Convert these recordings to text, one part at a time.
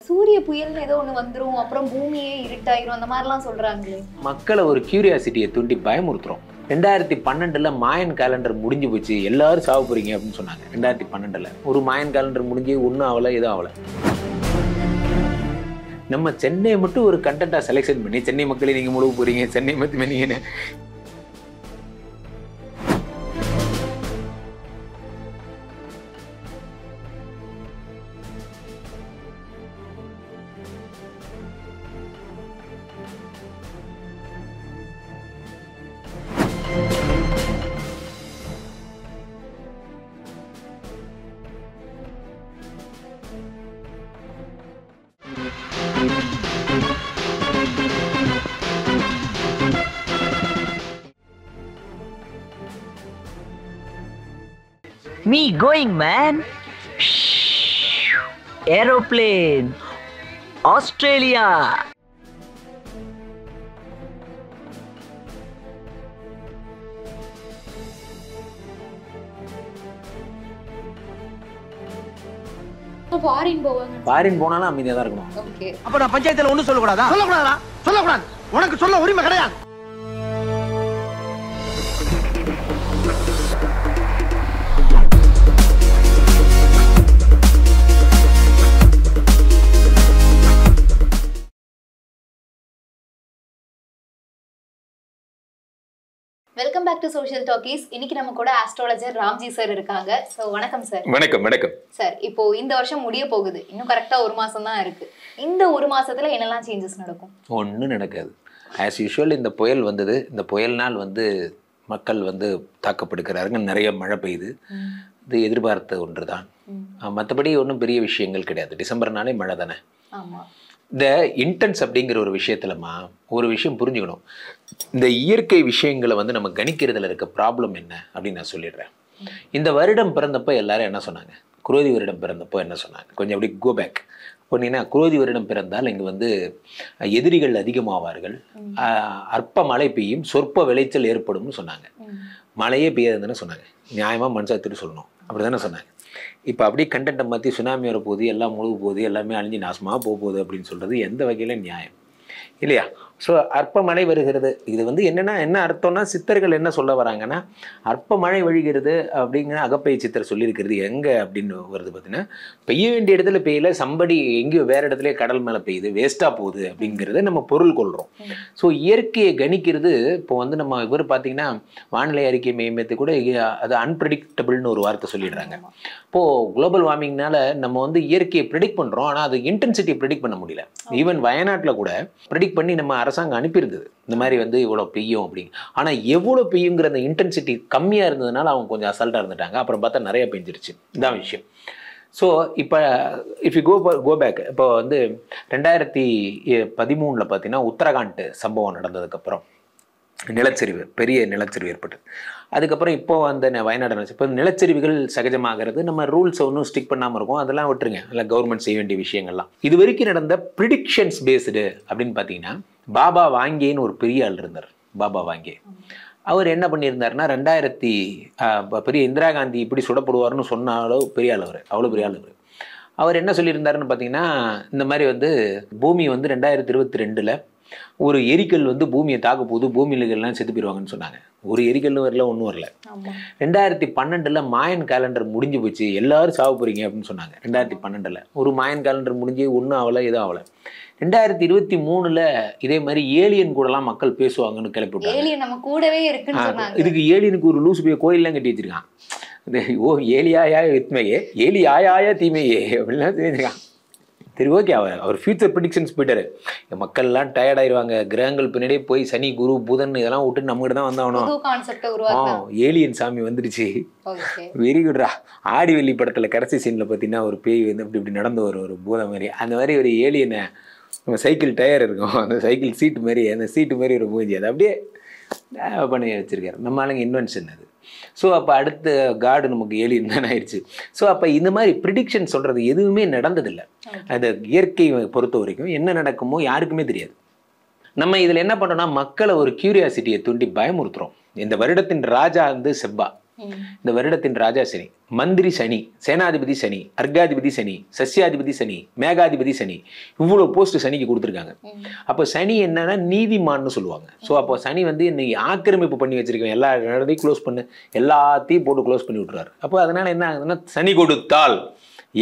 சூரிய புயல்னு ஏதோ ஒண்ணு வந்துரும், அப்புறம் பூமியே இருட்டாயிரும் அந்த மாதிரிலாம் சொல்றாங்களே. மக்களை ஒரு கியூரியாசிட்டியை தூண்டி பயமுறுத்துறோம். 2012 மாயன் கேலண்டர் முடிஞ்சு போச்சு, எல்லாரும் சாவ போறீங்க அப்படின்னு சொன்னாங்க. 2012 ஒரு மாயன் கேலண்டர் முடிஞ்சு ஒன்றும் ஆகலை, எதுவும் ஆகலை. நம்ம சென்னையை மட்டும் ஒரு கண்டென்ட்டா செலெக்ஷன் பண்ணி சென்னை மக்களை நீங்க முழுக போறீங்க, சென்னை மட்டுமே நீங்க Me going, man. Aeroplane. Australia. Foreign போவாங்க. ஃபாரின் போனாலும் அமைதியா தான் இருக்கணும். ஓகே. அப்ப நான் பஞ்சாயத்துல ஒண்ணும் சொல்லக்கூடாதா? சொல்லக்கூடாது. உனக்கு சொல்ல உரிமை கிடையாது. Welcome back to Social Talkies. இன்னைக்கு நம்ம கூட ஆஸ்ட்ராலஜர் ராம்ஜி சார் இருக்காங்க. ஸோ வணக்கம் சார். வணக்கம். வணக்கம் சார். இப்போ இந்த வருஷம் முடிய போகுது, இன்னும் கரெக்டா ஒரு மாசம் தான் இருக்கு. இந்த ஒரு மாசத்துல என்னெல்லாம் சேஞ்சஸ் நடக்கும்? ஒன்றும் நடக்காது. ஆஸ் யூஷுவல் இந்த புயல் வந்தது. இந்த புயல்னால் மக்கள் தாக்கப்படுகிறாருங்க. நிறைய மழை பெய்யுது. இது எதிர்பார்த்த ஒன்று தான். மற்றபடி ஒன்றும் பெரிய விஷயங்கள் கிடையாது. டிசம்பர்னாலே மழை தானே. ஆமாம். இந்த இன்டென்ஸ் அப்படிங்கிற ஒரு விஷயத்துலமா ஒரு விஷயம் புரிஞ்சுக்கணும். இந்த இயற்கை விஷயங்களை நம்ம கணிக்கிறதுல இருக்க ப்ராப்ளம் என்ன அப்படின்னு நான் சொல்லிடுறேன். இந்த வருடம் பிறந்தப்போ எல்லாரும் என்ன சொன்னாங்க? குரோதி வருடம் பிறந்தப்போ என்ன சொன்னாங்க? கொஞ்சம் அப்படி கோ பேக் போனீங்கன்னா, குரோதி வருடம் பிறந்தால் இங்கே எதிரிகள் அதிகமாவார்கள், அற்ப மழை பெய்யும், சொற்ப விளைச்சல் ஏற்படும்னு சொன்னாங்க. மழையே பெய்யாதுன்னு சொன்னாங்க. நியாயமாக மனசாத்திட்டு சொல்லணும், அப்படி தானே சொன்னாங்க. இப்போ அப்படியே கண்டென்ட்டை மாற்றி சுனாமி வர போகுது, எல்லாம் முழுகு போகுது, எல்லாமே அழிஞ்சு நாசமாக போகுது அப்படின்னு சொல்கிறது எந்த வகையில் நியாயம் இல்லையா? ஸோ அற்ப மழை வருகிறது. இது என்ன அர்த்தம்னா, சித்தர்கள் என்ன சொல்ல வராங்கன்னா, அற்ப மழை வழிகிறது அப்படிங்கிற அகப்பை சித்தர் சொல்லியிருக்கிறது எங்கே அப்படின்னு வருது பார்த்தீங்கன்னா, பெய்ய வேண்டிய இடத்துல பெய்யல, சம்படி எங்கேயோ வேறு இடத்துல கடல் மேலே பெய்யுது, வேஸ்ட்டாக போகுது அப்படிங்கிறத நம்ம பொருள் கொள்கிறோம். ஸோ இயற்கையை கணிக்கிறது இப்போ நம்ம இவர் பார்த்தீங்கன்னா, வானிலை அறிக்கை மையத்தை கூட அது அன்பிரடிக்டபிள்னு ஒரு வார்த்தை சொல்லிடுறாங்க. இப்போது குளோபல் வார்மிங்னால நம்ம இயற்கையை ப்ரெடிக்ட் பண்ணுறோம், ஆனால் அது இன்டென்சிட்டியை ப்ரெடிக்ட் பண்ண முடியல. ஈவன் வயநாட்டில் கூட ப்ரெடிக்ட் பண்ணி நம்ம அரசாங்கம் அனுப்பியிருந்தது, இந்த மாதிரி இவ்வளோ பெய்யும் அப்படின்னு. ஆனால் எவ்வளோ பெய்யுங்கிற அந்த இன்டென்சிட்டி கம்மியாக இருந்ததுனால அவங்க கொஞ்சம் அசால்ட்டாக இருந்துட்டாங்க. அப்புறம் பார்த்தா நிறைய பெஞ்சிருச்சு. இதான் விஷயம். ஸோ இப்போ இஃப் யூ கோ பேக், இப்போ 2013 பார்த்தீங்கன்னா உத்தரகாண்ட் சம்பவம் நடந்ததுக்கப்புறம் நிலச்சரிவு, பெரிய நிலச்சரிவு ஏற்பட்டது. அதுக்கப்புறம் இப்போ வயநாடு இப்போ நிலச்சரிவுகள் சகஜமாகிறது. நம்ம ரூல்ஸை ஒன்றும் ஸ்டிக் பண்ணாமல் இருக்கும், அதெல்லாம் விட்டுருங்க. இல்லை கவர்மெண்ட் செய்ய வேண்டிய விஷயங்கள்லாம். இது வரைக்கும் நடந்த ப்ரிடிக்ஷன்ஸ் பேஸ்டு அப்படின்னு பார்த்தீங்கன்னா, பாபா வாங்கேன்னு ஒரு பெரிய ஆள் இருந்தார். பாபா வாங்கே அவர் என்ன பண்ணியிருந்தாருன்னா, பெரிய இந்திரா காந்தி இப்படி சுடப்படுவார்னு சொன்னாலோ பெரிய ஆள் அவர், அவ்வளோ பெரிய ஆள் அவர். அவர் என்ன சொல்லியிருந்தாருன்னு பார்த்தீங்கன்னா, இந்த மாதிரி பூமி 2022 ஒரு எரிக்கல் பூமியை தாக்க போகுது, பூமியிலாம் செத்து போயிடுவாங்கன்னு சொன்னாங்க. ஒரு எரிக்கல்னு வரல, ஒன்றும் வரல. 2012 மாயன் கேலண்டர் முடிஞ்சு போச்சு, எல்லாரும் சாவ போறீங்க அப்படின்னு சொன்னாங்க. 2012 ஒரு மாயன் கேலண்டர் முடிஞ்சு ஒன்றும் ஆகலை, எதுவும் ஆகலை. 2023 இதே மாதிரி ஏலியன் கூடலாம் மக்கள் பேசுவாங்கன்னு கிளப்பிவிட்டாங்க. இதுக்கு ஏலியனுக்கு ஒரு லூசு போய் கோயிலெலாம் கட்டி வச்சிருக்கான். ஓ ஏலியாயா வித்மையே, ஏலி ஆயாயா தீமையே அப்படின்லாம் தெரிஞ்சிருக்கான். சரி, ஓகே. அவர் ஃபியூச்சர் ப்ரிடிக்ஷன்ஸ் போயிட்டாரு. மக்கள்லாம் டயர்ட் ஆயிடுவாங்க, கிரகங்கள் பின்னாடியே போய் சனி குரு புதன் இதெல்லாம் விட்டு நம்மகிட்ட தான் வந்தாகணும். ஏலியன் சாமி வந்துடுச்சு. வெரி குட்ரா. ஆடி வெள்ளி படத்தில் கடைசி சீனில் பார்த்தீங்கன்னா ஒரு பேய் இப்படி நடந்து ஒரு பூதம் மாதிரி, அந்த மாதிரி ஒரு ஏலியனை நம்ம சைக்கிள் டயர் இருக்கும், அந்த சைக்கிள் சீட்டு மாதிரி, அந்த சீட்டு மாதிரி ஒரு மூஞ்சி, அதை அப்படியே பண்ணி வச்சுருக்காரு. நம்ம ஆளுங்க இன்வென்ஷன் அது. ஸோ அப்போ அடுத்த காடு நமக்கு ஏலியன் தான் ஆயிடுச்சு. ஸோ அப்போ இந்த மாதிரி ப்ரிடிக்ஷன் சொல்கிறது எதுவுமே நடந்ததில்லை. அது இயற்கை பொறுத்த வரைக்கும் என்ன நடக்குமோ யாருக்குமே தெரியாது. நம்ம இதில் என்ன பண்ணுறோம்னா, மக்களை ஒரு கியூரியாசிட்டியை தூண்டி பயமுறுத்துகிறோம். இந்த வருடத்தின் ராஜா செவ்வா. இந்த வருடத்தின் ராஜா சனி, மந்திரி சனி, சேனாதிபதி சனி, அர்காதிபதி சனி, சசியாதிபதி சனி, மேகாதிபதி சனி, இவ்வளவு போஸ்ட் சனிக்கு கொடுத்துருக்காங்க. அப்போ சனி என்னன்னா நீதிமான்னு சொல்லுவாங்க. ஸோ அப்போ சனி வந்து இன்னைக்கு ஆக்கிரமிப்பு பண்ணி வச்சிருக்கேன், எல்லா இடத்தையும் க்ளோஸ் பண்ணு, எல்லாத்தையும் போட்டு க்ளோஸ் பண்ணி விட்டுறாரு. அப்போ அதனால என்ன ஆகுதுன்னா, சனி கொடுத்தால்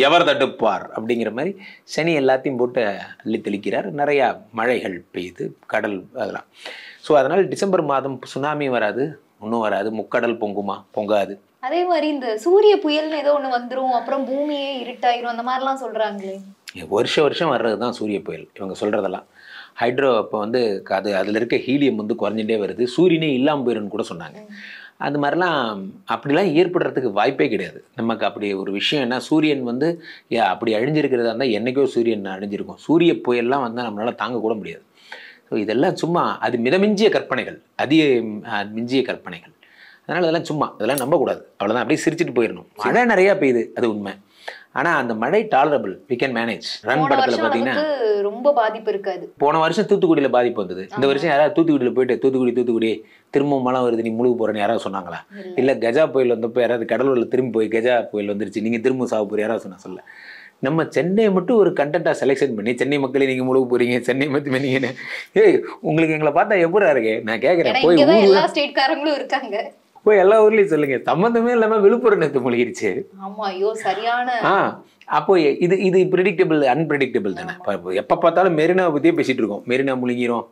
எவர் தடுப்பார் அப்படிங்கிற மாதிரி சனி எல்லாத்தையும் போட்டு அள்ளி தெளிக்கிறார். நிறையா மழைகள் பெய்யுது, கடல் அதெல்லாம். ஸோ அதனால் டிசம்பர் மாதம் சுனாமி வராது, ஒன்றும் வராது, முக்கடல் பொங்குமா, பொங்காது. அதே மாதிரி இந்த சூரிய புயல்னு ஏதோ ஒண்ணு வந்துரும், அப்புறம் பூமியே இருட்டாயிரும், அந்த மாதிரிலாம் சொல்றாங்களே. வருஷம் வர்றது தான் சூரிய புயல் இவங்க சொல்றதெல்லாம். ஹைட்ரோ இப்போ வந்து அதில் இருக்க ஹீலியம் வந்து குறைஞ்சிட்டே வருது, சூரியனே இல்லாமல் போயிருன்னு கூட சொன்னாங்க. அது மாதிரிலாம் அப்படிலாம் ஏற்படுறதுக்கு வாய்ப்பே கிடையாது. நமக்கு அப்படி ஒரு விஷயம் என்ன, சூரியன் வந்து அப்படி அழிஞ்சிருக்கிறதா இருந்தால் என்றைக்கோ சூரியன் அழிஞ்சிருக்கும். சூரிய புயல்லாம் வந்தால் நம்மளால் தாங்கக்கூட முடியாது. ஸோ இதெல்லாம் சும்மா அது மிதமிஞ்சிய கற்பனைகள், மிஞ்சிய கற்பனைகள். அதனால் அதெல்லாம் சும்மா, அதெல்லாம் நம்பக்கூடாது. அவ்வளோதான், அப்படியே சிரிச்சுட்டு போயிடணும். மழை நிறையா பெய்யுது, அது உண்மை. ஆனால் அந்த மழை tolerable, we can manage. Run படத்தில் பார்த்தீங்கன்னா ரொம்ப பாதிப்பு இருக்காது. போன வருஷம் தூத்துக்குடியில் பாதிப்பு வந்தது. இந்த வருஷம் யாராவது தூத்துக்குடியில் போயிட்டு தூத்துக்குடி திரும்பவும் மழை வருது, நீ முழுகு போகிறேன்னு யாராவது சொன்னாங்களா? இல்லை கஜா புயல் வந்தப்போ யாராவது கடலூரில் திரும்பி போய் கஜா புயல் வந்துருச்சு, நீங்கள் திரும்ப சாக போகிற யாராவது சொல்ல. நம்ம சென்னையை மட்டும் ஒரு கண்டென்ட்டாக செலெக்ஷன் பண்ணி, சென்னை மக்களே நீங்கள் முழுக போகிறீங்க, சென்னை மட்டுமே நீங்கள், ஏய் உங்களுக்கு எங்களை பார்த்தா எப்படா இருக்கு? நான் கேட்குறேன், போய் எல்லா ஸ்டேட்காரங்களும் இருக்காங்க, போய் எல்லா ஊர்லயும் சொல்லுங்க. சம்மந்தமே இல்லாம விழுப்புரம் நேத்து முழுகிருச்சு. ஆமா, ஐயோ சரியான. அப்போ இது ப்ரெடிக்டபிள், அன்பிரடிக்டபிள் தானே. எப்ப பார்த்தாலும் மெரினாவை பத்தியே பேசிட்டு இருக்கோம், மெரினா முழுகிறோம்.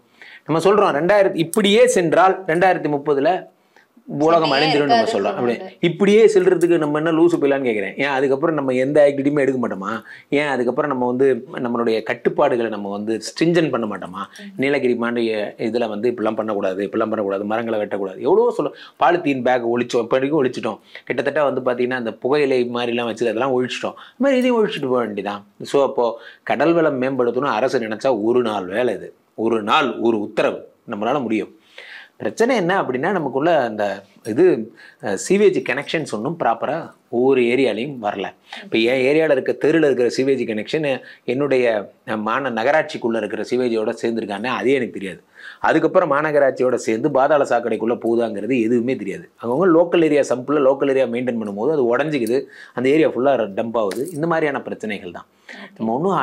நம்ம சொல்றோம் 2000 இப்படியே சென்றால் 2030 உலகம் அழிஞ்சிடும் நம்ம சொல்றோம். அப்படி இப்படியே செல்றதுக்கு நம்ம என்ன லூசு போயிலான்னு கேட்குறேன். ஏன் அதுக்கப்புறம் நம்ம எந்த ஆக்டிவிட்டியுமே எடுக்க மாட்டோமா? ஏன் அதுக்கப்புறம் நம்ம வந்து நம்மளுடைய கட்டுப்பாடுகளை நம்ம வந்து ஸ்ட்ரிஞ்சன் பண்ண மாட்டோமா? நீலகிரி மாண்டிய இதில் வந்து இப்படிலாம் பண்ணக்கூடாது, மரங்களை வெட்டக்கூடாது, எவ்வளோ சொல்லும். பாலித்தீன் பேக் ஒழிச்சோம், இப்போ வரைக்கும் ஒழிச்சிட்டோம். கிட்டத்தட்ட வந்து பார்த்தீங்கன்னா அந்த புகையிலை மாதிரிலாம் வச்சு அதெல்லாம் ஒழிச்சிட்டோம். இது மாதிரி இதையும் ஒழிச்சிட்டு போக வேண்டியதான். ஸோ அப்போது கடல் வளம் மேம்படுத்தணும் அரசு நினச்சா ஒரு நாள் வேலை, இது ஒரு நாள் ஒரு உத்தரவு நம்மளால் முடியும். பிரச்சனை என்ன அப்படின்னா, நமக்குள்ள அந்த சீவேஜ் கனெக்ஷன்ஸ் ஒன்றும் ப்ராப்பராக ஒவ்வொரு ஏரியாலையும் வரல. இப்போ என் ஏரியாவில் இருக்க தெருவில் இருக்கிற சீவேஜ் கனெக்ஷன் என்னுடைய நகராட்சிக்குள்ளே இருக்கிற சீவேஜோட சேர்ந்துருக்கானே அதே எனக்கு தெரியாது. அதுக்கப்புறம் மாநகராட்சியோட சேர்ந்து பாதாள சாக்கடைக்குள்ளே போகுதாங்கிறது எதுவுமே தெரியாது. அவங்க லோக்கல் ஏரியா சம்பில் லோக்கல் ஏரியா மெயின்டைன் பண்ணும்போது அது உடஞ்சிக்குது, அந்த ஏரியா ஃபுல்லாக டம்ப் ஆகுது. இந்த மாதிரியான பிரச்சனைகள் தான். நம்ம ஒன்றும்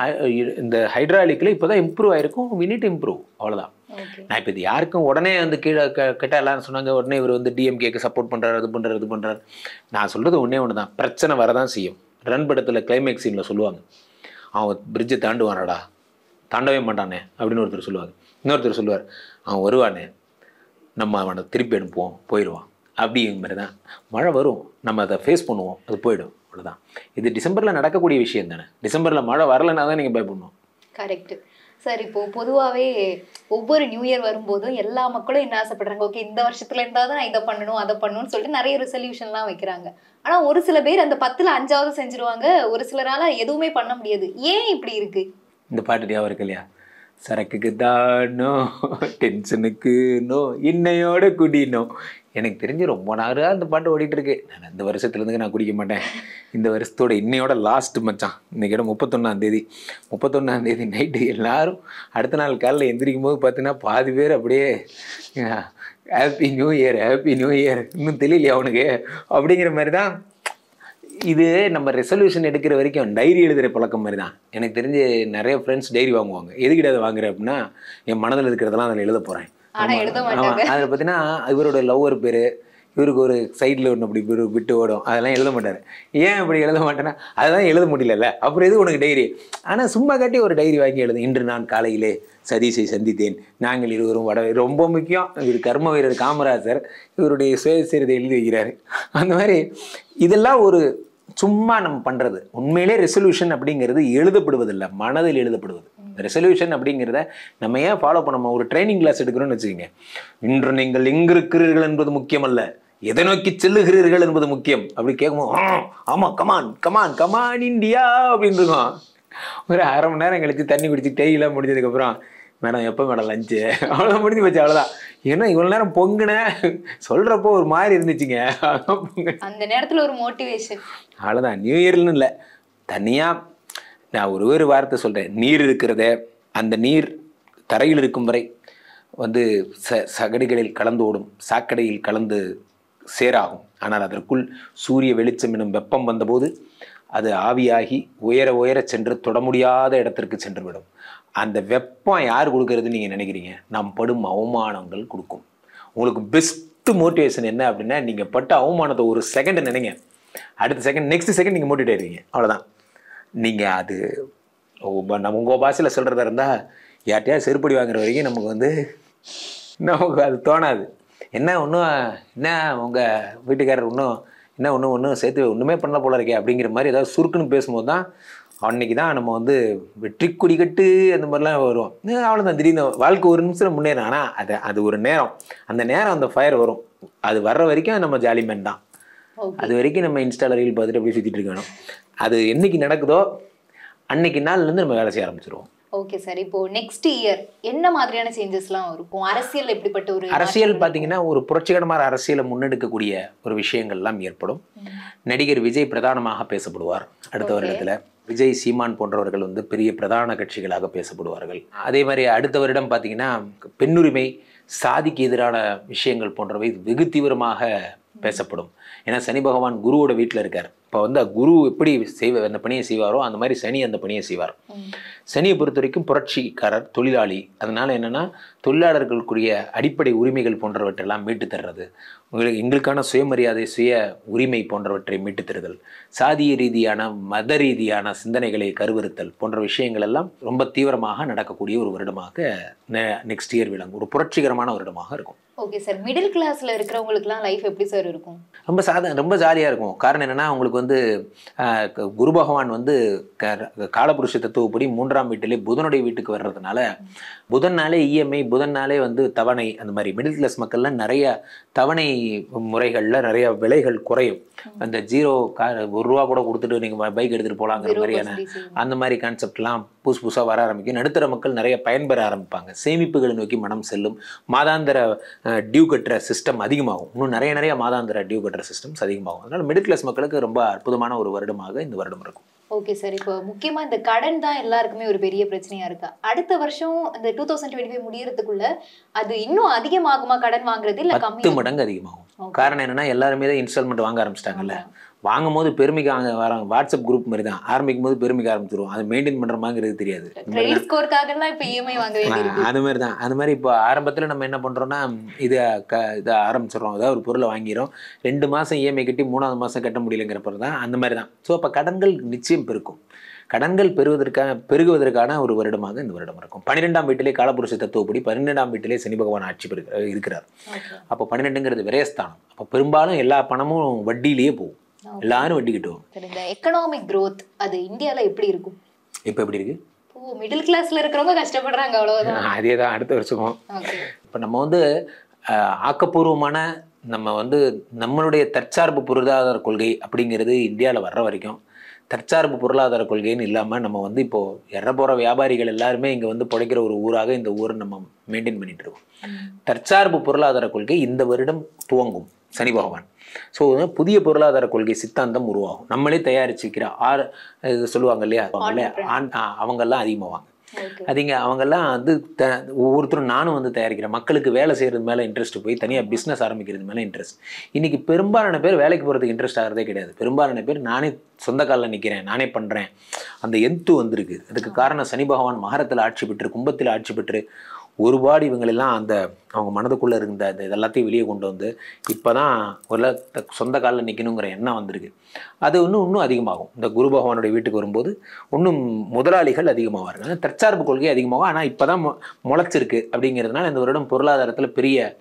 இந்த ஹைட்ராலிக்கில் இப்போ தான் இம்ப்ரூவ் ஆகிருக்கும், வி நீட் டு இம்ப்ரூவ், அவ்வளோதான். நான் இப்போ இது யாருக்கும் உடனே வந்து கீழே கிட்ட எல்லாம் சொன்னாங்க, உடனே இவர் வந்து டிஎம்கேக்கு சப்போர்ட் பண்ணுறாரு, இது பண்ணுறாரு. நான் சொல்கிறது ஒன்று தான், பிரச்சனை வரதான் செய்யும். ரன் படத்தில் கிளைமேக்ஸ் சீனில் சொல்லுவாங்க, அவன் பிரிட்ஜை தாண்டுவானடா, தாண்டவே மாட்டானே அப்படின்னு ஒருத்தர் சொல்லுவாங்க. இன்னொருத்தர் சொல்லுவார், அவன் வருவானே, நம்ம அவனை திருப்பி அனுப்புவோம், போயிடுவான். அப்படிங்கிற மாதிரி தான் மழை வரும், நம்ம அதை ஃபேஸ் பண்ணுவோம், அது போயிடும், அவ்வளோதான். இது டிசம்பரில் நடக்கக்கூடிய விஷயம் தானே. டிசம்பரில் மழை வரலைன்னா தான் நீங்கள் பயப்படணும். Correct sir. இப்போ பொதுவாகவே ஒவ்வொரு நியூ இயர் வரும்போதும் எல்லா மக்களும் என்ன ஆசைப்படுறாங்க, ஓகே இந்த வருஷத்துல இருந்தால் தான் நான் இதை பண்ணணும் அதை பண்ணணும்னு சொல்லிட்டு நிறைய ரெசல்யூஷன்லாம் வைக்கிறாங்க. ஆனால் ஒரு சில பேர் அந்த 10ல் 5ஆவது செஞ்சுருவாங்க, ஒரு சிலரால் எதுவுமே பண்ண முடியாது. ஏன் இப்படி இருக்கு? இந்த பாட்டு ஞாபகம் இருக்கு இல்லையா? சரக்குக்கு தானோ டென்ஷனுக்கு நோ இன்னையோட குடினோ. எனக்கு தெரிஞ்சு ரொம்ப நாளாக அந்த பாட்டு ஓடிட்டு இருக்கு. நான் இந்த வருஷத்துலேருந்து நான் குடிக்க மாட்டேன், இந்த வருஷத்தோட இன்னையோட லாஸ்ட் மச்சான். இன்னைக்கோட 31ஆம் தேதி நைட்டு எல்லாரும் அடுத்த நாள் காலையில் எந்திரிக்கும் போது பார்த்தீங்கன்னா பாதி பேர் அப்படியே ஹாப்பி நியூ இயர் இன்னும் தெரியலையா அவனுக்கு அப்படிங்கிற மாதிரி தான். இது நம்ம ரெசல்யூஷன் எடுக்கிற வரைக்கும் டைரி எழுதுகிற பழக்கம் மாதிரி தான். எனக்கு தெரிஞ்சு நிறைய ஃப்ரெண்ட்ஸ் டைரி வாங்குவாங்க. எதுக்கிட்ட அதை வாங்குறேன் அப்படின்னா, என் மனதில் இருக்கிறதெல்லாம் அதில் எழுத போகிறேன். ஆமாம், அதில் பார்த்தீங்கன்னா இவரோட லவ்வர் பேர், இவருக்கு ஒரு சைடில் ஒன்று அப்படி விட்டு ஓடும், அதெல்லாம் எழுத மாட்டார். ஏன் அப்படி எழுத மாட்டேன்னா, அதெல்லாம் எழுத முடியல, அப்புறம் எது உனக்கு டைரி? ஆனால் சும்மா காட்டி ஒரு டைரி வாங்கி எழுது. இன்று நான் காலையிலே சதீஷை சந்தித்தேன், நாங்கள் இருவரும் ரொம்ப முக்கியம். இவர் கர்ம வீரர் காமராஜர், இவருடைய சுயசரிதை எழுதி வைக்கிறாரு. அந்த மாதிரி இதெல்லாம் ஒரு சும்மா நம்ம பண்ணுறது. உண்மையிலே ரெசல்யூஷன் அப்படிங்கிறது எழுதப்படுவதில்லை, மனதில் எழுதப்படுவது. ரெசல்யூஷன் அப்படிங்கிறத நம்ம ஏன் ஃபாலோ பண்ணோம்? ஒரு ட்ரைனிங் கிளாஸ் எடுக்கிறோன்னு வச்சுக்கோங்க. இன்று நீங்கள் எங்கே இருக்கிறீர்கள் என்பது முக்கியம் அல்ல, எதை நோக்கி செல்லுகிறீர்கள் என்பது முக்கியம். அப்படி கேட்கும்போது ஆமாம் கமான் இந்தியா அப்படின்னு இருக்கும். ஒரு அரை மணி நேரம் கழிச்சு தண்ணி குடிச்சு டெய்லாம் முடிஞ்சதுக்கப்புறம், மேடம் எப்போ மேடம் லஞ்சு, அவ்வளோ முடிஞ்சு போச்சு, அவ்வளோதான். ஏன்னா இவ்வளோ நேரம் பொங்குன சொல்கிறப்போ ஒரு மாதிரி இருந்துச்சுங்க, அந்த நேரத்தில் ஒரு மோட்டிவேஷன், அவ்வளோதான். நியூ இயர்னு இல்லை, தனியாக நான் ஒரு வார்த்தை சொல்கிறேன். நீர் இருக்கிறத, அந்த நீர் தரையில் இருக்கும் வரை வந்து சகடிகளில் கலந்து ஓடும், சாக்கடையில் கலந்து சேராகும். ஆனால் அதற்குள் சூரிய வெளிச்சம் எனும் வெப்பம் வந்தபோது அது ஆவியாகி உயர உயர சென்று தொட முடியாத இடத்திற்கு சென்றுவிடும். அந்த வெப்பம் யார் கொடுக்கறதுன்னு நீங்கள் நினைக்கிறீங்க? நாம் படும் அவமானங்கள் கொடுக்கும். உங்களுக்கு பெஸ்ட் மோட்டிவேஷன் என்ன அப்படின்னா, நீங்கள் பட்ட அவமானத்தை ஒரு செகண்ட் நினைங்க, அடுத்த செகண்ட் நெக்ஸ்ட் செகண்ட் நீங்கள் மோட்டிவேட் ஆயிடுவீங்க. அவ்வளோதான். நீங்கள் அது நம்ம உங்கள் பாஷையில் சொல்கிறதா இருந்தால், யார்ட்டையா செருப்படி வாங்குற வரைக்கும் நமக்கு அது தோணாது. என்ன உங்கள் வீட்டுக்காரர் ஒன்றும் சேர்த்து ஒன்றுமே பண்ணல போல இருக்கே அப்படிங்கிற மாதிரி ஏதாவது சுருக்குன்னு பேசும்போது தான் அன்னைக்கு தான் நம்ம வெற்றி கொடி கட்டு அந்த மாதிரிலாம் வருவோம். அவ்வளோதான், திடீர்னு வாழ்க்கை ஒரு நிமிஷம் முன்னேறும். ஆனால் அது ஒரு நேரம், அந்த நேரம் அந்த ஃபயர் வரும். அது வர்ற வரைக்கும் நம்ம ஜாலிமேன் தான். அது வரைக்கும் நம்ம இன்ஸ்டாவில் ரீல் பார்த்துட்டு அப்படியே சுற்றிட்டு இருக்கணும். அது என்னைக்கு நடக்குதோ அன்னைக்கு நாள்லேருந்து நம்ம வேலை செய்ய ஆரம்பிச்சிருவோம். ஓகே சார், இப்போ நெக்ஸ்ட் இயர் என்ன மாதிரியான சேஞ்சஸ்லாம் இருக்கும்? அரசியல் எப்படிப்பட்ட ஒரு அரசியல் பார்த்தீங்கன்னா, ஒரு புரட்சிகரமான அரசியலை முன்னெடுக்கக்கூடிய ஒரு விஷயங்கள்லாம் ஏற்படும். நடிகர் விஜய் பிரதானமாக பேசப்படுவார் அடுத்த வருடத்தில். விஜய், சீமான் போன்றவர்கள் பெரிய பிரதான கட்சிகளாக பேசப்படுவார்கள். அதே மாதிரி அடுத்த வருடம் பார்த்தீங்கன்னா, பெண்ணுரிமை, சாதிக்கு எதிரான விஷயங்கள் போன்றவை வெகு தீவிரமாக பேசப்படும். ஏன்னா சனி பகவான் குருவோட வீட்டில் இருக்கார். இப்போ குரு எப்படி அந்த பணியை செய்வாரோ அந்த மாதிரி சனி அந்த பணியை செய்வார். சனியை பொறுத்த வரைக்கும் புரட்சிக்காரர், தொழிலாளி. அதனால என்னன்னா, தொழிலாளர்களுக்குரிய அடிப்படை உரிமைகள் போன்றவற்றெல்லாம் மீட்டு தர்றது, எங்களுக்கான சுயமரியாதை, சுய உரிமை போன்றவற்றை மீட்டு தருதல், சாதிய ரீதியான மத ரீதியான சிந்தனைகளை கருவறுத்தல் போன்ற விஷயங்கள் எல்லாம் ரொம்ப தீவிரமாக நடக்கக்கூடிய ஒரு வருடமாக நெக்ஸ்ட் இயர் விளங்கும். ஒரு புரட்சிகரமான வருடமாக இருக்கும். ஓகே சார், மிடில் கிளாஸ்ல இருக்கிறவங்களுக்குலாம் லைஃப் எப்படி சார் இருக்கும்? ரொம்ப ஜாலியாக இருக்கும். காரணம் என்னன்னா, உங்களுக்கு குரு பகவான் காலபுருஷ தத்துவப்படி 3ஆம் வீட்டிலே புதனுடைய வீட்டுக்கு வர்றதுனால, புதன்னாலே இஎம்ஐ, புதன்னாலே தவணை, அந்த மாதிரி மிடில் கிளாஸ் மக்கள்லாம் நிறைய தவணை முறைகளில் நிறைய விலைகள் குறையும். அந்த ₹1 கூட கொடுத்துட்டு நீங்கள் பைக் எடுத்துகிட்டு போகலாங்கிற மாதிரியான அந்த மாதிரி கான்செப்ட்லாம் புதுசாக வர ஆரம்பிக்கும். நடுத்தர மக்கள் நிறைய பயன்பெற ஆரம்பிப்பாங்க. சேமிப்புகளை நோக்கி மனம் செல்லும். மாதாந்திர டியூ கட்டுற சிஸ்டம் அதிகமாகும். இன்னும் நிறைய மாதாந்திர டியூ கட்டுற சிஸ்டம்ஸ் அதிகமாகும். அதனால் மிடில் கிளாஸ் மக்களுக்கு ரொம்ப அற்புதமான ஒரு வருடமாக இந்த வருடம் இருக்கும். ஓகே சார், இப்போ முக்கியமா இந்த கடன் தான் எல்லாருக்குமே ஒரு பெரிய பிரச்சனையா இருக்கா? அடுத்த வருஷம் இந்த 2025 முடியறதுக்குள்ள அது இன்னும் அதிகமாகுமா கடன் வாங்குறது, இல்ல 10 மடங்கு அதிகமாகும். காரணம் என்னன்னா, எல்லாருமே தான் இன்ஸ்டால்மெண்ட் வாங்க ஆரம்பிச்சிட்டாங்கல்ல. வாங்கும் போது பெருமைக்கு வராங்க. வாட்ஸ்அப் குரூப் மாதிரி தான், ஆரம்பிக்கும் போது பெருமைக்கு ஆரம்பிச்சிருவோம். அது மெயின்டைன் பண்ற மாதிரி தெரியாது. கிரெடிட் ஸ்கோர்க்காக எல்லாம் இப்ப இஎம்ஐ வாங்க வேண்டியது. அது மாதிரி தான். அது மாதிரி இப்போ ஆரம்பத்தில் நம்ம என்ன பண்றோம்னா, இதை ஆரம்பிச்சிடறோம். அதாவது ஒரு பொருளை வாங்கிறோம், 2 மாசம் இஎம்ஐ கட்டி 3ஆவது மாசம் கட்ட முடியலைங்கிறப்ப தான் அந்த மாதிரி தான். ஸோ அப்போ கடன்கள் நிச்சயம் பெருக்கும். கடன்கள் பெருகுவதற்கான ஒரு வருடமாக இந்த வருடம் இருக்கும். 12ஆம் வீட்டிலே காலபுருஷ தத்துவப்படி 12ஆம் வீட்டிலே சனி பகவான் ஆட்சி இருக்கிறார். அப்போ 12ங்கிறது விரயஸ்தானம். அப்போ பெரும்பாலும் எல்லா பணமும் வட்டியிலேயே போகும். எல்லாரும் வட்டி கட்டுவோம். இந்த எக்கனாமிக் growth அது இந்தியால எப்படி இருக்கும்? இப்போ எப்படி இருக்கு? மிடில் கிளாஸ்ல இருக்கிறவங்க கஷ்டப்படுறாங்க, அவ்வளவுதான். அதே தான் அடுத்த வருஷமும். இப்போ நம்ம ஆக்கப்பூர்வமான நம்மளுடைய தற்சார்பு பொருளாதார கொள்கை அப்படிங்கிறது இந்தியாவில் வர்ற வரைக்கும் தற்சார்பு பொருளாதார கொள்கைன்னு இல்லாமல் நம்ம இப்போது எற போகிற வியாபாரிகள் எல்லாருமே இங்கே பிழைக்கிற ஒரு ஊராக இந்த ஊரை நம்ம மெயின்டைன் பண்ணிட்டு இருக்கோம். தற்சார்பு பொருளாதார கொள்கை இந்த வருடம் துவங்கும் சனி பகவான். ஸோ புதிய பொருளாதார கொள்கை சித்தாந்தம் உருவாகும். நம்மளே தயாரிச்சுக்கிற இது சொல்லுவாங்க இல்லையா, அவங்கெல்லாம் அதிகமாவாங்க. அவங்கெல்லாம் ஒவ்வொருத்தரும் நானும் தயாரிக்கிறேன். மக்களுக்கு வேலை செய்கிறது மேலே இன்ட்ரெஸ்ட் போய் தனியாக பிஸ்னஸ் ஆரம்பிக்கிறது மேலே இன்ட்ரெஸ்ட். இன்றைக்கி பெரும்பாலான பேர் வேலைக்கு போகிறதுக்கு இன்ட்ரெஸ்ட் ஆகிறதே கிடையாது. பெரும்பாலான பேர் நானே சொந்த காலில் நிற்கிறேன், நானே பண்ணுறேன், அந்த எந்து வந்திருக்கு. அதுக்கு காரணம் சனி பகவான் மகரத்தில் ஆட்சி பெற்று கும்பத்தில் ஆட்சி பெற்று ஒருபாடு இவங்களெல்லாம் அவங்க மனதுக்குள்ளே இருந்த இது எல்லாத்தையும் வெளியே கொண்டு இப்போ தான் ஒரு சொந்த காலில் நிற்கணுங்கிற எண்ணம் வந்திருக்கு. அது இன்னும் அதிகமாகும். இந்த குரு பகவானுடைய வீட்டுக்கு வரும்போது இன்னும் முதலாளிகள் அதிகமாவார்கள். தற்சார்பு கொள்கை அதிகமாகும். ஆனால் இப்போ தான் முளைச்சிருக்கு. அப்படிங்கிறதுனால இந்த வருடம் பொருளாதாரத்தில் பெரிய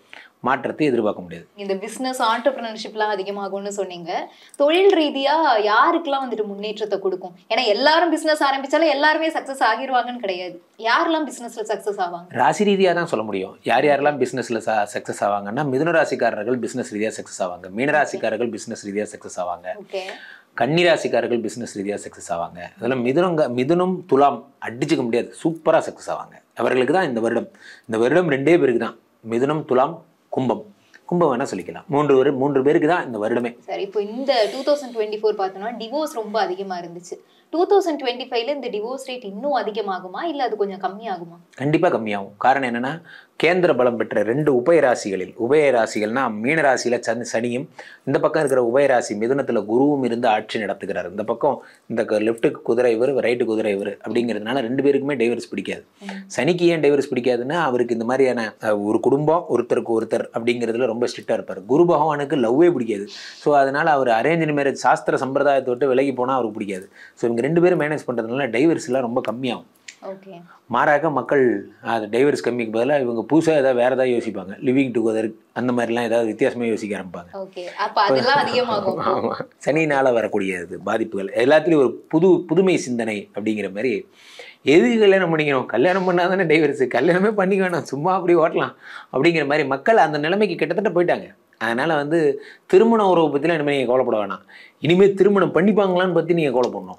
மாற்றத்தை எதிர்பார்க்க முடியாது. இந்த பிசினஸ் ஆண்டர்பிரினர்ஷிப்லாம் அதிகமாகும்னு சொன்னீங்க. தொழில் ரீதியா யாருக்கெல்லாம் முன்னேற்றத்தை கொடுக்கும்? ஏன்னா எல்லாரும் பிசினஸ் ஆரம்பிச்சாலும் எல்லாருமே சக்சஸ் ஆகிடுவாங்கன்னு கிடையாது. யாரெல்லாம் பிசினஸ்ல சக்சஸ் ஆவாங்க? ராசி ரீதியாக தான் சொல்ல முடியும். யாரெல்லாம் பிசினஸ்ல சக்சஸ் ஆவாங்கன்னா, மிதுன ராசிக்காரர்கள் பிசினஸ் ரீதியாக சக்சஸ் ஆவாங்க. மீனராசிக்காரர்கள் பிசினஸ் ரீதியாக சக்சஸ் ஆவாங்க. கன்னிராசிக்காரர்கள் பிசினஸ் ரீதியாக சக்சஸ் ஆவாங்க. அதெல்லாம் மிதுனம் துலாம் அடிச்சுக்க முடியாது, சூப்பராக சக்சஸ் ஆவாங்க. அவர்களுக்கு தான் இந்த வருடம் 2 பேருக்கு தான், மிதுனம் துலாம் கும்பம் வேணா சொல்லிக்கலாம். 3 பேருக்கு தான் இந்த வருடமே. சரி, இப்போ இந்த 2024 பார்த்தோம்னா டிவோர்ஸ் ரொம்ப அதிகமா இருந்துச்சு. 2025ல இந்த டிவோர்ஸ் ரேட் இன்னும் அதிகமாகுமா இல்ல அது கொஞ்சம் கம்மியாகுமா? கண்டிப்பாக கம்மியாகும். காரணம் என்னன்னா, கேந்திர பலம் பெற்ற 2 உபயராசிகள்னா மீனராசியில சனியும், இந்த பக்கம் இருக்கிற உபயராசி மிதுனத்துல குருவும் இருந்து ஆட்சி நடத்துகிறார். இந்த பக்கம் இந்த லெஃப்ட்டுக்கு குதிரை இவர், ரைட்டு குதிரை இவர் அப்படிங்கிறதுனால 2 பேருக்குமே டைவர்ஸ் பிடிக்காது. சனிக்கு ஏன் டைவர்ஸ் பிடிக்காதுன்னா, அவருக்கு இந்த மாதிரியான ஒரு குடும்பம் ஒருத்தருக்கு ஒருத்தர் அப்படிங்கிறதுல ரொம்ப ஸ்ட்ரிக்டா இருப்பார். குரு பகவானுக்கு லவ்வே பிடிக்காது. ஸோ அதனால அவர் அரேஞ்ச் மேரேஜ் சாஸ்திர சம்பிரதாயத்தை விட்டு விலகி போனால் அவருக்கு பிடிக்காது. ஸோ இவங்க 2 பேரும் மேனேஜ் பண்ணுறதுனால டைவர்ஸ் எல்லாம் ரொம்ப கம்மியாகும். மாறாக மக்கள் அது டைவர்ஸ் கம்மிக்கு பதிலாக இவங்க புதுசாக ஏதாவது வேற ஏதாவது யோசிப்பாங்க, லிவிங் டுகெதர் அந்த மாதிரிலாம் ஏதாவது வித்தியாசமாக யோசிக்க ஆரம்பிப்பாங்க. ஆமாம், சனினால் வரக்கூடிய பாதிப்புகள் எல்லாத்துலேயும் ஒரு புதுமை சிந்தனை அப்படிங்கிற மாதிரி. எது கல்யாணம் பண்ணிக்கணும், கல்யாணம் பண்ணால் தானே டைவர்ஸு, கல்யாணமே பண்ணிக்க வேணாம், சும்மா அப்படி ஓட்டலாம் அப்படிங்கிற மாதிரி மக்கள் அந்த நிலைமைக்கு கிட்டத்தட்ட போயிட்டாங்க. அதனால் திருமண உறவை பற்றிலாம் இனிமேல் நீங்கள் கவலைப்பட வேணாம். இனிமேல் திருமணம் பண்ணிப்பாங்களான்னு பற்றி நீங்கள் கவலைப்படணும்.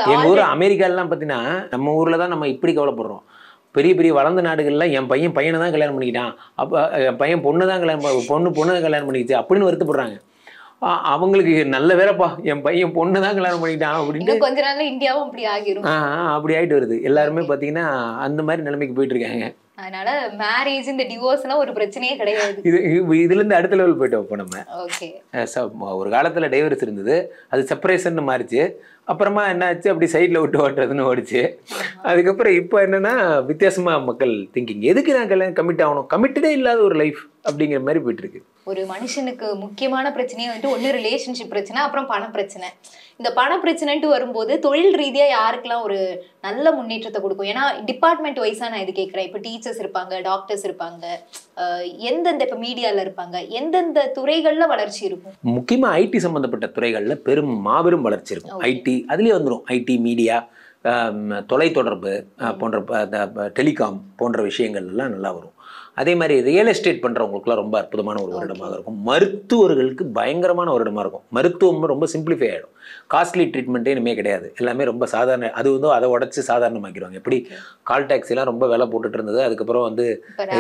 எங்கள் ஊர் அமெரிக்காலாம் பார்த்தீங்கன்னா, நம்ம ஊரில் தான் நம்ம இப்படி கவலைப்படுறோம். பெரிய பெரிய வளர்ந்த நாடுகள்லாம் என் பையனை தான் கல்யாணம் பண்ணிக்கிட்டான், அப்போ என் பையன் பொண்ணு தான் கல்யாணம் பண்ணிக்கிச்சு அப்படின்னு வருத்தப்படுறாங்க. அவங்களுக்கு நல்ல வேறப்பா, என் பையன் பொண்ணு தான் கல்யாணம் பண்ணிக்கிட்டான் அப்படின்னு கொஞ்ச நாள்ல இந்தியாவும் அப்படி ஆகிரும். அப்படி ஆகிட்டு வருது. எல்லாருமே பார்த்தீங்கன்னா அந்த மாதிரி நிலைமைக்கு போயிட்டு இருக்காங்க. அதனால மேரேஜ் இந்த டிவோர்ஸ்லாம் ஒரு பிரச்சனையே கிடையாது. இதுல இருந்து அடுத்த லெவல் போயிட்டோம். இப்போ நம்ம ஒரு காலத்துல டைவர்ஸ் இருந்தது, அது செப்பரேஷன் மாறிச்சு. அப்புறமா என்ன ஆச்சு, அப்படி சைட்ல விட்டு ஓட்டுறதுன்னு ஓடிச்சு. அதுக்கப்புறம் இப்போ என்னன்னா வித்தியாசமா மக்கள் திங்கிங், எதுக்கு நான் கல்யாணம் கமிட் ஆகணும், கமிட்டடே இல்லாத ஒரு லைஃப் அப்படிங்கிற மாதிரி போயிட்டு இருக்கு. ஒரு மனுஷனுக்கு முக்கியமான பிரச்சனையே ஒன்று ரிலேஷன்ஷிப் பிரச்சனை, அப்புறம் பண பிரச்சனை. இந்த பண பிரச்சனைட்டு வரும்போது தொழில் ரீதியா யாருக்கெல்லாம் ஒரு நல்ல முன்னேற்றத்தை கொடுக்கும்? ஏன்னா டிபார்ட்மெண்ட் வைஸா நான் இது கேட்குறேன். இப்போ டீச்சர்ஸ் இருப்பாங்க, டாக்டர்ஸ் இருப்பாங்க, எந்தெந்த இப்போ மீடியால இருப்பாங்க, எந்தெந்த துறைகள்ல வளர்ச்சி இருக்கும்? முக்கியமா ஐடி சம்பந்தப்பட்ட துறைகள்ல மாபெரும் வளர்ச்சி இருக்கும். ஐடி அதுலயே வந்துடும். ஐடி, மீடியா, தொலைத்தொடர்பு போன்ற டெலிகாம் போன்ற விஷயங்கள் எல்லாம் நல்லா வரும். அதே மாதிரி ரியல் எஸ்டேட் பண்ணுறவங்களுக்குலாம் ரொம்ப அற்புதமான ஒரு வருடமாக இருக்கும். மருத்துவர்களுக்கு பயங்கரமான வருடமாக இருக்கும். மருத்துவம் ரொம்ப சிம்பிளிஃபை ஆகிடும். காஸ்ட்லி ட்ரீட்மெண்ட்டே இனிமேல் கிடையாது. எல்லாமே ரொம்ப சாதாரண. அது அதை உடச்சி சாதாரணமாக்கிடுவாங்க. எப்படி கால் டாக்ஸிலாம் ரொம்ப விலை போட்டுட்டு இருந்தது, அதுக்கப்புறம்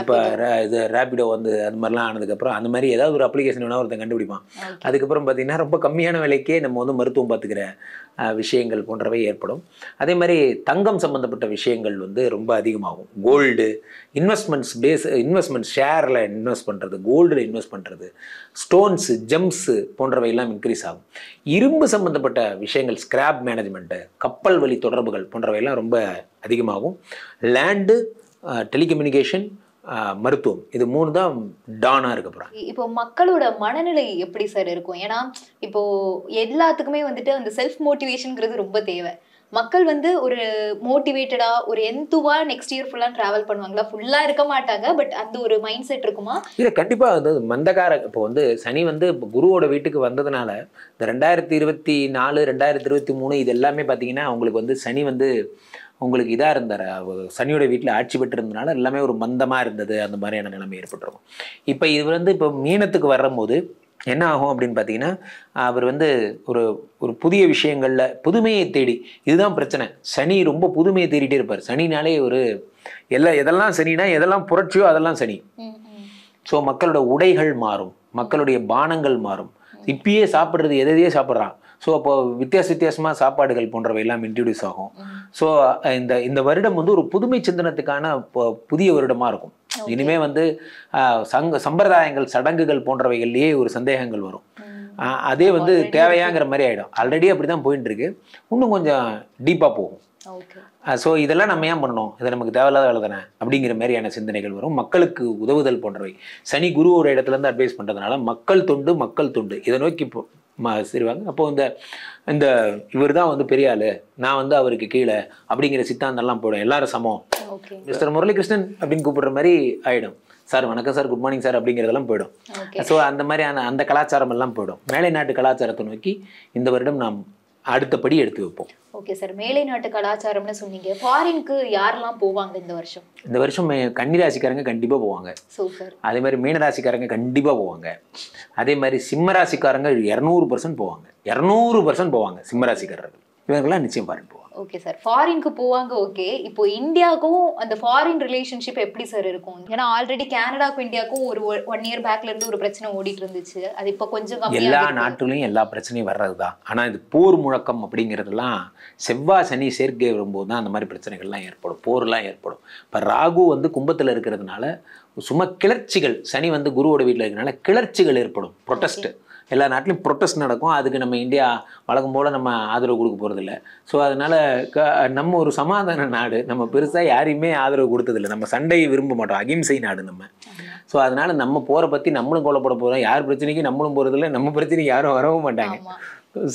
இப்போ இது ரேபிடோ அது மாதிரிலாம் ஆனதுக்கப்புறம் அந்த மாதிரி ஏதாவது ஒரு அப்ளிகேஷன் வேணால் ஒருத்தன் கண்டுபிடிப்பான். அதுக்கப்புறம் பார்த்தீங்கன்னா ரொம்ப கம்மியான விலைக்கே நம்ம மருத்துவம் பார்த்துக்கிற விஷயங்கள் போன்றவை ஏற்படும். அதே மாதிரி தங்கம் சம்பந்தப்பட்ட விஷயங்கள் ரொம்ப அதிகமாகும். கோல்டு இன்வெஸ்ட்மெண்ட் ஷேரில் இன்வெஸ்ட் பண்ணுறது, கோல்டில் இன்வெஸ்ட் பண்ணுறது, ஸ்டோன்ஸு, ஜெம்ஸு போன்றவை எல்லாம் இன்க்ரீஸ் ஆகும். இரும்பு சம்பந்தப்பட்ட விஷயங்கள், ஸ்கிராப் மேனேஜ்மெண்ட்டு, கப்பல் வழி தொடர்புகள் போன்றவையெல்லாம் ரொம்ப அதிகமாகும். லேண்டு, டெலிகம்யூனிகேஷன், மருத்துவம், இது 3 தான் டானா இருக்க போறாங்க. இப்போ மக்களோட மனநிலை எப்படி சார் இருக்கும்? ஏன்னா இப்போ எல்லாத்துக்குமே அந்த செல்ஃப் மோட்டிவேஷன்ங்கிறது ரொம்ப தேவை. மக்கள் ஒரு மோட்டிவேட்டடா, ஒரு எந்துவா நெக்ஸ்ட் இயர் ஃபுல்லா டிராவல் பண்ணுவாங்களா? ஃபுல்லா இருக்க மாட்டாங்க, பட் அந்த ஒரு மைண்ட் செட் இருக்குமா? இல்லை, கண்டிப்பா. மந்தகார இப்போ சனி குருவோட வீட்டுக்கு வந்ததுனால இந்த 2024 2023 இது எல்லாமே பார்த்தீங்கன்னா அவங்களுக்கு சனி உங்களுக்கு இதாக இருந்தார். சனியோட வீட்டில் ஆட்சி பெற்றிருந்தனால எல்லாமே ஒரு மந்தமாக இருந்தது. அந்த மாதிரியான நிலைமை ஏற்பட்டுருக்கும். இப்போ இது இப்போ மீனத்துக்கு வரும்போது என்ன ஆகும் அப்படின்னு பார்த்தீங்கன்னா, அவர் ஒரு ஒரு புதிய விஷயங்களில் புதுமையை தேடி, இதுதான் பிரச்சனை. சனி ரொம்ப புதுமையை தேடிட்டே இருப்பார். சனினாலே எதெல்லாம் சனினா எதெல்லாம் புரட்சியோ அதெல்லாம் சனி. ஸோ மக்களோட உடைகள் மாறும், மக்களுடைய பானங்கள் மாறும். இப்பயே சாப்பிட்றது எதையே சாப்பிட்றான். ஸோ அப்போ வித்தியாசமாக சாப்பாடுகள் போன்றவை எல்லாம் இன்ட்ரடியூஸ் ஆகும். ஸோ இந்த வருடம் ஒரு புதுமை சிந்தனத்துக்கான புதிய வருடமாக இருக்கும். இனிமே சம்பிரதாயங்கள், சடங்குகள் போன்றவைகள்லேயே ஒரு சந்தேகங்கள் வரும். அதே தேவையாங்கிற மாதிரி ஆகிடும். ஆல்ரெடி அப்படி தான் போயிட்டு இருக்கு. இன்னும் கொஞ்சம் டீப்பாக போகும். ஸோ இதெல்லாம் நம்ம ஏன் பண்ணணும், இது நமக்கு தேவையில்லாத வேலை தானே அப்படிங்கிற மாதிரியான சிந்தனைகள் வரும். மக்களுக்கு உதவுதல் போன்றவை. சனி குருவோட இடத்துலேருந்து அட்வைஸ் பண்ணுறதுனால மக்கள் தொண்டு இதை நோக்கி சரிவாங்க. அப்போ இந்த இவர் தான் பெரிய ஆளு, நான் அவருக்கு கீழே அப்படிங்கிற சித்தாந்தம்லாம் போயிடும். எல்லாரும் சமம், மிஸ்டர் முரளிகிருஷ்ணன் அப்படின்னு கூப்பிடுற மாதிரி ஆயிடும். சார் வணக்கம் சார், குட் மார்னிங் சார் அப்படிங்கிறதெல்லாம் போயிடும். ஸோ அந்த மாதிரியான அந்த கலாச்சாரம் எல்லாம் போயிடும். மேலை நாட்டு கலாச்சாரத்தை நோக்கி இந்த வருடம் நாம் அடுத்தபடி எடுத்து வைப்போம். ஓகே சார், மேலை நாட்டு கலாச்சாரம்னு சொன்னீங்க. ஃபாரினுக்கு யாரெல்லாம் போவாங்க இந்த வருஷம்? இந்த வருஷம் கன்னிராசிக்காரங்க கண்டிப்பாக போவாங்க. சூப்பர். அதே மாதிரி மீனராசிக்காரங்க கண்டிப்பாக போவாங்க. அதே மாதிரி சிம்மராசிக்காரங்க 200% போவாங்க. 200% போவாங்க சிம்மராசிக்காரர்கள். இவங்கெல்லாம் நிச்சயம் ஃபாரின் போவாங்க. ஓகே சார், ஃபாரினுக்கு போவாங்க. ஓகே, இப்போ இந்தியாவுக்கும் அந்த ஃபாரின் ரிலேஷன்ஷிப் எப்படி சார் இருக்கும்? ஏன்னா ஆல்ரெடி கனடாக்கும் இந்தியாவுக்கும் ஒரு 1 இயர் பேக்ல இருந்து ஒரு பிரச்சனை ஓடிட்டு இருந்துச்சு. அது இப்போ கொஞ்சம் எல்லா நாட்டுலையும் எல்லா பிரச்சனையும் வர்றது தான். ஆனால் இது போர் முழக்கம் அப்படிங்கிறதுலாம் செவ்வாய் சனி சேர்க்கை வரும்போது தான் அந்த மாதிரி பிரச்சனைகள்லாம் ஏற்படும், போர்லாம் ஏற்படும். இப்போ ராகு வந்து கும்பத்தில் இருக்கிறதுனால சும்மா கிளர்ச்சிகள், சனி வந்து குருவோட வீட்டில் இருக்கிறதுனால கிளர்ச்சிகள் ஏற்படும், ப்ரொட்டஸ்ட். எல்லா நாட்டிலையும் ப்ரொட்டஸ்ட் நடக்கும். அதுக்கு நம்ம இந்தியா வழக்கம் போல் நம்ம ஆதரவு கொடுக்க போகிறதில்ல. ஸோ அதனால் நம்ம ஒரு சமாதான நாடு, நம்ம பெருசாக யாரையுமே ஆதரவு கொடுத்ததில்லை. நம்ம சண்டையை விரும்ப மாட்டோம், அகிம்சை நாடு நம்ம. ஸோ அதனால் நம்ம போகிற பற்றி நம்மளும் கொல்லப்பட போகிறோம், யார் பிரச்சனைக்கு நம்மளும் போகிறதில்ல, நம்ம பிரச்சனைக்கு யாரும் வரவும் மாட்டாங்க.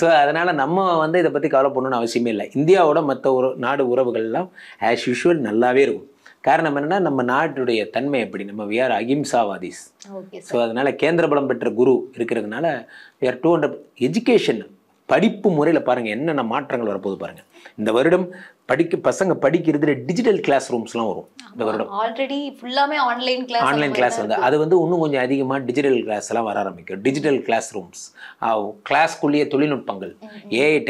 ஸோ அதனால் நம்ம வந்து இதை பற்றி கவலைப்படணும்னு அவசியமே இல்லை. இந்தியாவோட மற்ற நாடு உறவுகள்லாம் ஆஸ் யூஷுவல் நல்லாவே இருக்கும். காரணம் என்னன்னா நம்ம நாட்டுடைய தன்மை எப்படி, நம்ம வி ஆர் அகிம்சாவாதிஸ். ஸோ அதனால கேந்திர பலம் பெற்ற குரு இருக்கிறதுனால வி ஆர் 200. எஜுகேஷன், படிப்பு முறையில் பாருங்கள் என்னென்ன மாற்றங்கள் வரப்போகுது பாருங்கள். இந்த வருடம் பசங்க படிக்கிறதுல டிஜிட்டல் கிளாஸ் ரூம்ஸ்லாம் வரும். இந்த வருடம் ஆல்ரெடி ஃபுல்லாமே ஆன்லைன் கிளாஸ் வந்து அது வந்து இன்னும் கொஞ்சம் அதிகமாக டிஜிட்டல் கிளாஸ் எல்லாம் வர ஆரம்பிக்கும். டிஜிட்டல் கிளாஸ் ரூம்ஸ், கிளாஸ்க்குள்ளேயே தொழில்நுட்பங்கள், ஏஐ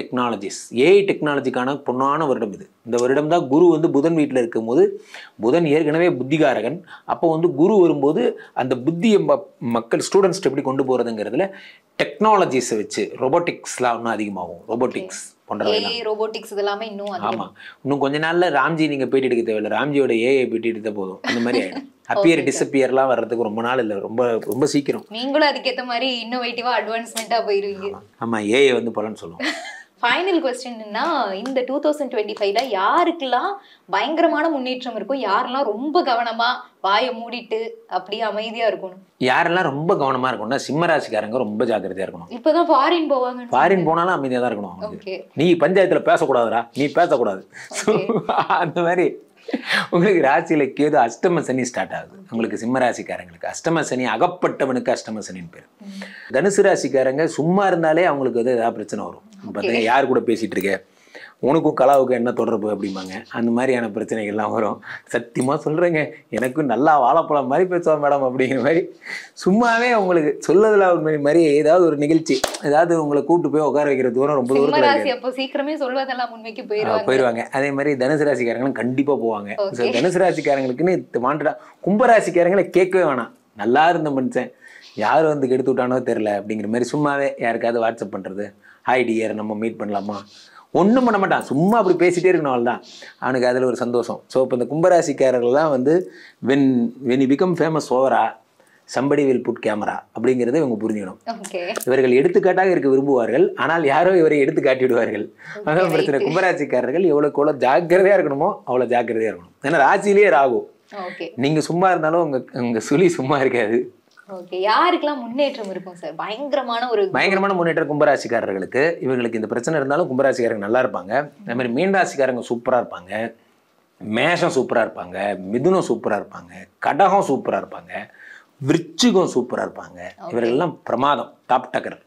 டெக்னாலஜிக்கான பொன்னான வருடம் இது. இந்த வருடம் தான் குரு வந்து புதன் வீட்டில் இருக்கும்போது, புதன் ஏற்கனவே புத்திகாரகன், அப்போ வந்து குரு வரும்போது அந்த புத்தியை மக்கள் ஸ்டூடெண்ட்ஸ் எப்படி கொண்டு போகிறதுங்கிறதுல டெக்னாலஜிஸை வச்சு ரோபோட்டிக்ஸ்லாம் இன்னும் அதிகமாகும். ரோபோட்டிக்ஸ் ரோபோட்டிக்ஸ் இதெல்லாமே இன்னும் ஆமாம், இன்னும் கொஞ்ச நாளில் ராம்ஜி நீங்கள் பேட்டி எடுக்க தேவையில்லை, ராம்ஜியோட ஏஐ பேட்டி எடுத்த போதும் அந்த மாதிரி ஆகிடும். அப்பியர் டிஸப்பியர்லாம் வர்றதுக்கு ரொம்ப நாள் இல்லை, ரொம்ப ரொம்ப சீக்கிரம். நீங்களும் அதுக்கேற்ற மாதிரி இன்னோவேட்டிவா அட்வான்ஸ்மெண்ட்டாக போயிருவீங்க. ஆமாம், ஏஐ வந்து பலன்னு சொல்லுவோம். ஃபைனல் கொஸ்டின்னா, இந்த 2025ல யாருக்கெல்லாம் பயங்கரமான முன்னேற்றம் இருக்கும், யாரெல்லாம் ரொம்ப கவனமா வாயை மூடிட்டு அப்படியே அமைதியா இருக்கணும்? யாரெல்லாம் ரொம்ப கவனமா இருக்கணும்னா சிம்ம ராசிக்காரங்க ரொம்ப ஜாக்கிரதையா இருக்கணும். இப்பதான் ஃபாரின் போவாங்க, ஃபாரின் போனாலும் அமைதியா தான் இருக்கணும். நீ பஞ்சாயத்துல பேசக்கூடாதுடா, நீ பேசக்கூடாது. அந்த மாதிரி உங்களுக்கு ராசியில கேது அஷ்டம சனி ஸ்டார்ட் ஆகுது. உங்களுக்கு சிம்ம ராசிக்காரங்களுக்கு அஷ்டம சனி, அகப்பட்டவனுக்கு அஷ்டம சனின்னு பேர். தனுசு ராசிக்காரங்க சும்மா இருந்தாலே அவங்களுக்கு வந்து ஏதாவது பிரச்சனை வரும். பார்த்தீங்க, யார் கூட பேசிட்டு இருக்க, உனக்கும் கலாவுக்கும் என்ன தொடர்பு அப்படிம்பாங்க. அந்த மாதிரியான பிரச்சனைகள்லாம் வரும். சத்தியமாக சொல்கிறேங்க, எனக்கும் நல்லா வாழைப்பழம் மாதிரி பேசுவான் மேடம் அப்படிங்கிற மாதிரி சும்மாவே உங்களுக்கு சொல்லதில் ஒரு மாதிரி ஏதாவது ஒரு நிகழ்ச்சி, ஏதாவது உங்களை கூப்பிட்டு போய் உட்கார வைக்கிற தூரம் ரொம்ப தூரம் சீக்கிரமே சொல்வதெல்லாம் முன்வைக்கு போயிடுவாங்க. அதே மாதிரி தனுசு ராசிக்காரங்களும் கண்டிப்பாக போவாங்க. தனுசு ராசிக்காரங்களுக்குன்னு வாண்டடா. கும்பராசிக்காரங்களை கேட்கவே வேணாம், நல்லா இருந்த மனுஷன் யார் வந்து கெடுத்து விட்டானோ தெரில அப்படிங்கிற மாதிரி சும்மாவே யாருக்காவது வாட்ஸ்அப் பண்ணுறது, ஹாய் டியர் நம்ம மீட் பண்ணலாமா, ஒன்றும் பண்ண மாட்டான், சும்மா அப்படி பேசிகிட்டே இருக்கணும், அவள் தான் அவனுக்கு அதில் ஒரு சந்தோஷம். ஸோ இப்போ இந்த கும்பராசிக்காரர்கள்லாம் வந்து வென் யூ பிகம் ஃபேமஸ் ஓவரா சம்படி வில் புட் கேமரா அப்படிங்கிறத இவங்க புரிஞ்சுக்கணும். இவர்கள் எடுத்துக்காட்டாக இருக்க விரும்புவார்கள், ஆனால் யாரோ இவரை எடுத்து காட்டிவிடுவார்கள். அதான் பிரச்சனை. கும்பராசிக்காரர்கள் எவ்வளோக்கு எவ்வளோ ஜாக்கிரதையாக இருக்கணுமோ அவ்வளோ ஜாக்கிரதையாக இருக்கணும். ஏன்னா ராசியிலேயே ராகு, நீங்கள் சும்மா இருந்தாலும் உங்கள் சுழி சும்மா இருக்காது. யாருக்கெல்லாம் முன்னேற்றம் இருக்கும் சார்? பயங்கரமான முன்னேற்றம் கும்பராசிக்காரர்களுக்கு. இவங்களுக்கு இந்த பிரச்சனை இருந்தாலும் கும்பராசிக்காரங்க நல்லா இருப்பாங்க. அதே மாதிரி மீனராசிக்காரங்க சூப்பராக இருப்பாங்க, மேஷம் சூப்பராக இருப்பாங்க, மிதுனம் சூப்பராக இருப்பாங்க, கடகம் சூப்பராக இருப்பாங்க, விருச்சிகம் சூப்பராக இருப்பாங்க. இவர்கள்லாம் பிரமாதம், டாப் டக்கர்.